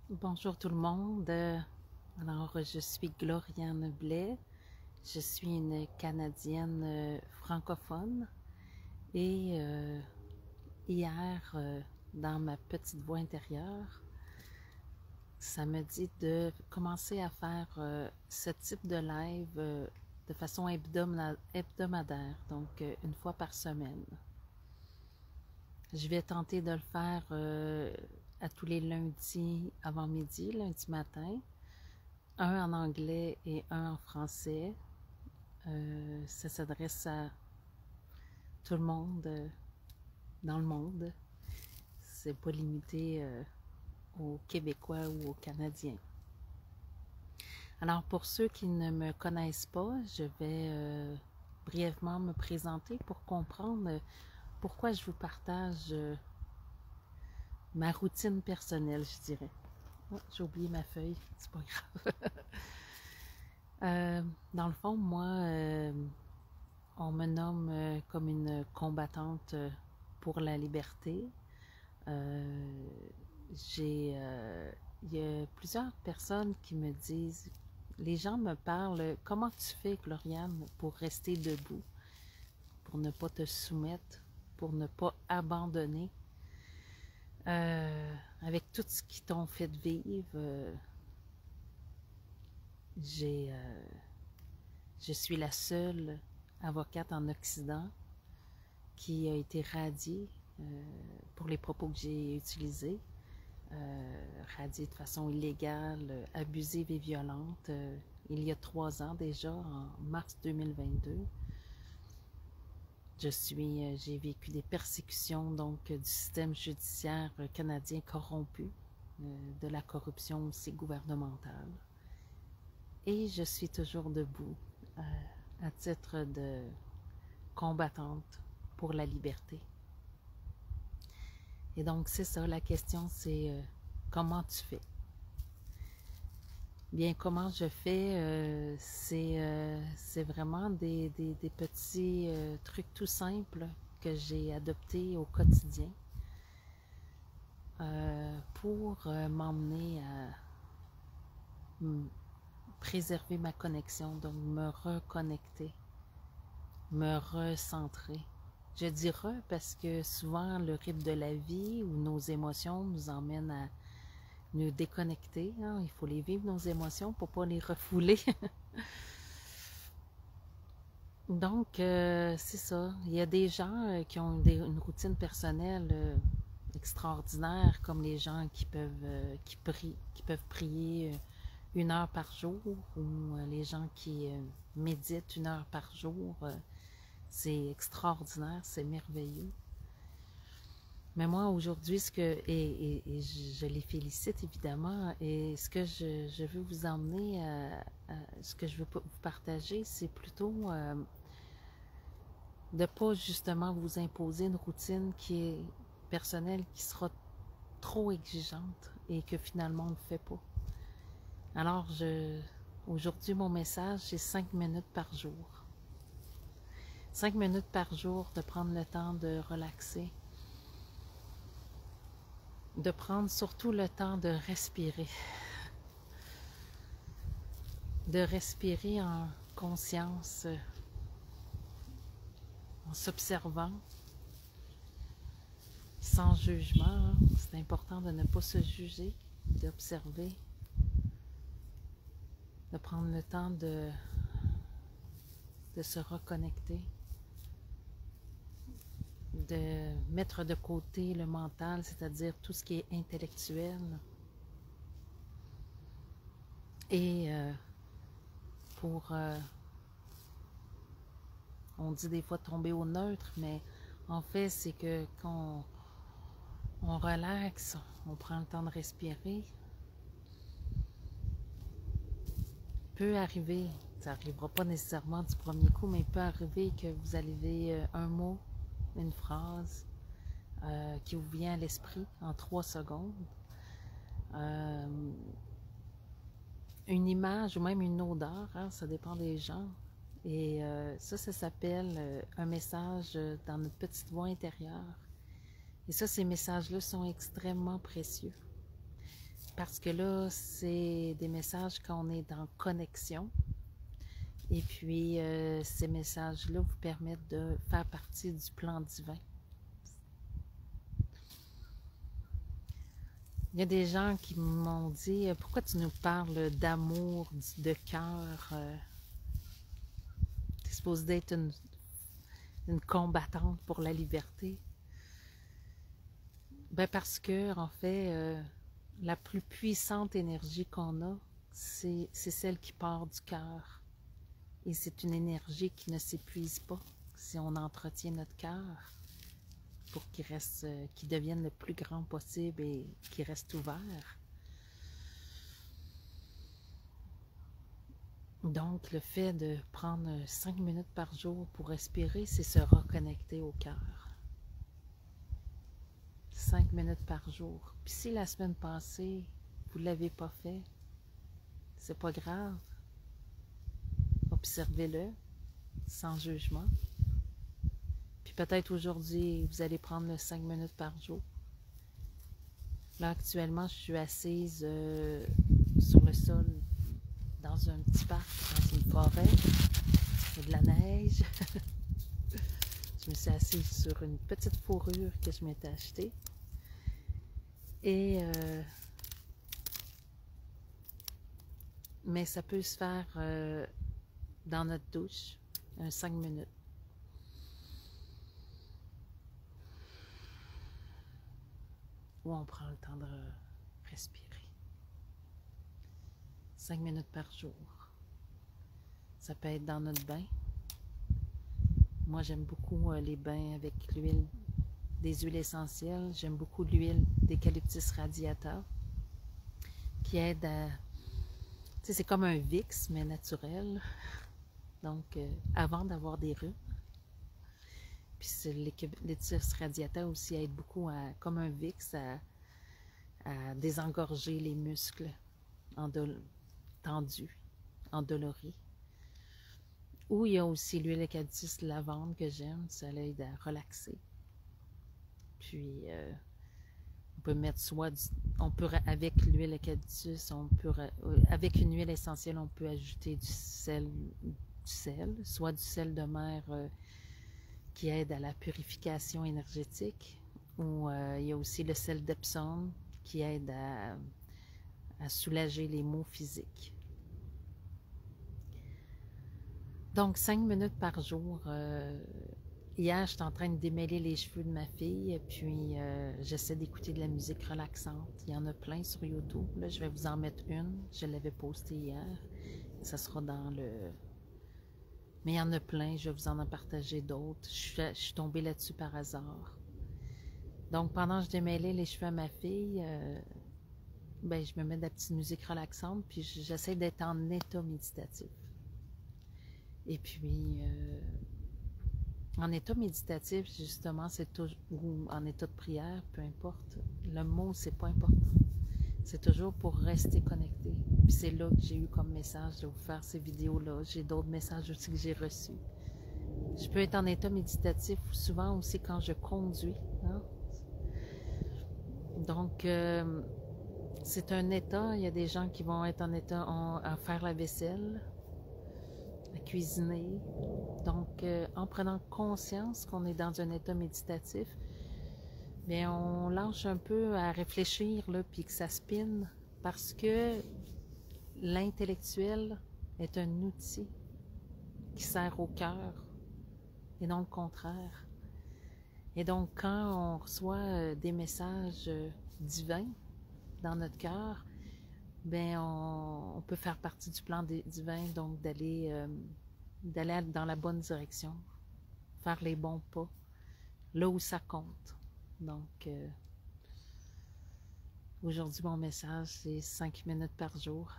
Bonjour tout le monde. Alors, je suis Gloriane Blais. Je suis une Canadienne francophone et hier, dans ma petite voix intérieure, ça me dit de commencer à faire ce type de live de façon hebdomadaire, donc une fois par semaine. Je vais tenter de le faire à tous les lundis avant midi, lundi matin. Un en anglais et un en français. Ça s'adresse à tout le monde dans le monde. C'est pas limité aux Québécois ou aux Canadiens. Alors pour ceux qui ne me connaissent pas, je vais brièvement me présenter pour comprendre pourquoi je vous partage ma routine personnelle, je dirais. Oh, j'ai oublié ma feuille, c'est pas grave. Dans le fond, moi, on me nomme comme une combattante pour la liberté. Euh, il y a plusieurs personnes qui me disent, les gens me parlent, comment tu fais, Gloriane, pour rester debout, pour ne pas te soumettre, pour ne pas abandonner, avec tout ce qui t'ont fait vivre. J'ai, euh, je suis la seule avocate en Occident qui a été radiée pour les propos que j'ai utilisés, radiée de façon illégale, abusive et violente, il y a 3 ans déjà, en mars 2022. J'ai vécu des persécutions donc du système judiciaire canadien corrompu, de la corruption aussi gouvernementale. Et je suis toujours debout à titre de combattante pour la liberté. Et donc, c'est ça, la question, c'est comment tu fais? Bien, comment je fais, c'est vraiment des petits trucs tout simples que j'ai adoptés au quotidien pour m'emmener à préserver ma connexion, donc me reconnecter, me recentrer. Je dis parce que souvent le rythme de la vie ou nos émotions nous emmènent à nous déconnecter. Hein? Il faut les vivre, nos émotions, pour pas les refouler. Donc, c'est ça. Il y a des gens qui ont une routine personnelle extraordinaire, comme les gens qui peuvent prier 1 heure par jour, ou les gens qui méditent 1 heure par jour. C'est extraordinaire, c'est merveilleux. Mais moi, aujourd'hui, et je les félicite évidemment, et ce que je veux vous emmener, ce que je veux vous partager, c'est plutôt de ne pas justement vous imposer une routine qui est personnelle, qui sera trop exigeante et que finalement on ne fait pas. Alors, aujourd'hui, mon message, c'est 5 minutes par jour. 5 minutes par jour de prendre le temps de relaxer, de prendre surtout le temps de respirer en conscience, en s'observant, sans jugement. C'est important de ne pas se juger, d'observer, de prendre le temps de se reconnecter, de mettre de côté le mental, c'est-à-dire tout ce qui est intellectuel, et pour, on dit des fois tomber au neutre, mais en fait c'est que quand on relaxe, on prend le temps de respirer, peut arriver, ça n'arrivera pas nécessairement du premier coup, mais il peut arriver que vous avez un mot, une phrase qui vous vient à l'esprit en 3 secondes. Une image ou même une odeur, hein, ça dépend des gens. Et ça s'appelle un message dans notre petite voix intérieure. Et ça, ces messages-là sont extrêmement précieux. parce que là, c'est des messages quand on est en connexion. Et puis, ces messages-là vous permettent de faire partie du plan divin. Il y a des gens qui m'ont dit, pourquoi tu nous parles d'amour, de cœur? Tu es supposée d'être une combattante pour la liberté. Ben parce que, en fait, la plus puissante énergie qu'on a, c'est celle qui part du cœur. Et c'est une énergie qui ne s'épuise pas si on entretient notre cœur pour qu'il devienne le plus grand possible et qu'il reste ouvert. Donc, le fait de prendre 5 minutes par jour pour respirer, c'est se reconnecter au cœur. 5 minutes par jour. Puis si la semaine passée, vous ne l'avez pas fait, c'est pas grave. Observez-le sans jugement. Puis peut-être aujourd'hui, vous allez prendre le 5 minutes par jour. Là, actuellement, je suis assise sur le sol dans un petit parc, dans une forêt. Il y a de la neige. Je me suis assise sur une petite fourrure que je m'étais achetée. Et mais ça peut se faire dans notre douche, 5 minutes. Où on prend le temps de respirer. 5 minutes par jour. Ça peut être dans notre bain. Moi, j'aime beaucoup les bains avec l'huile, des huiles essentielles. J'aime beaucoup l'huile d'eucalyptus radiata qui aide à... Tu sais, c'est comme un Vicks, mais naturel. Donc, avant d'avoir des rhumes. Puis l'eucalyptus radiata aussi aide beaucoup, comme un Vicks, à désengorger les muscles tendus, endoloris. Ou il y a aussi l'huile eucalyptus lavande que j'aime, ça aide à relaxer. Puis, on peut mettre avec l'huile eucalyptus, avec une huile essentielle, on peut ajouter du sel, soit du sel de mer qui aide à la purification énergétique, ou il y a aussi le sel d'Epsom qui aide à soulager les maux physiques. Donc, 5 minutes par jour. Hier, j'étais en train de démêler les cheveux de ma fille, puis j'essaie d'écouter de la musique relaxante. Il y en a plein sur YouTube. Là, je vais vous en mettre une. Je l'avais postée hier. Ça sera dans le... Mais il y en a plein. Je vais vous en partager d'autres. Je suis tombée là-dessus par hasard. Donc, pendant que je démêlais les cheveux à ma fille, ben, je me mets de la petite musique relaxante, puis j'essaie d'être en état méditatif. Et puis, en état méditatif, justement, c'est toujours, ou en état de prière, peu importe, le mot, c'est pas important. C'est toujours pour rester connecté. Puis c'est là que j'ai eu comme message de vous faire ces vidéos-là. J'ai d'autres messages aussi que j'ai reçus. Je peux être en état méditatif souvent aussi quand je conduis. Hein? Donc, c'est un état. Il y a des gens qui vont être en état à faire la vaisselle, à cuisiner. Donc, en prenant conscience qu'on est dans un état méditatif, bien, on lâche un peu à réfléchir, là, puis que ça spinne, parce que l'intellectuel est un outil qui sert au cœur, et non le contraire. Et donc, quand on reçoit des messages divins dans notre cœur, bien, on peut faire partie du plan divin, donc d'aller dans la bonne direction, faire les bons pas, là où ça compte. Donc, aujourd'hui, mon message, c'est 5 minutes par jour.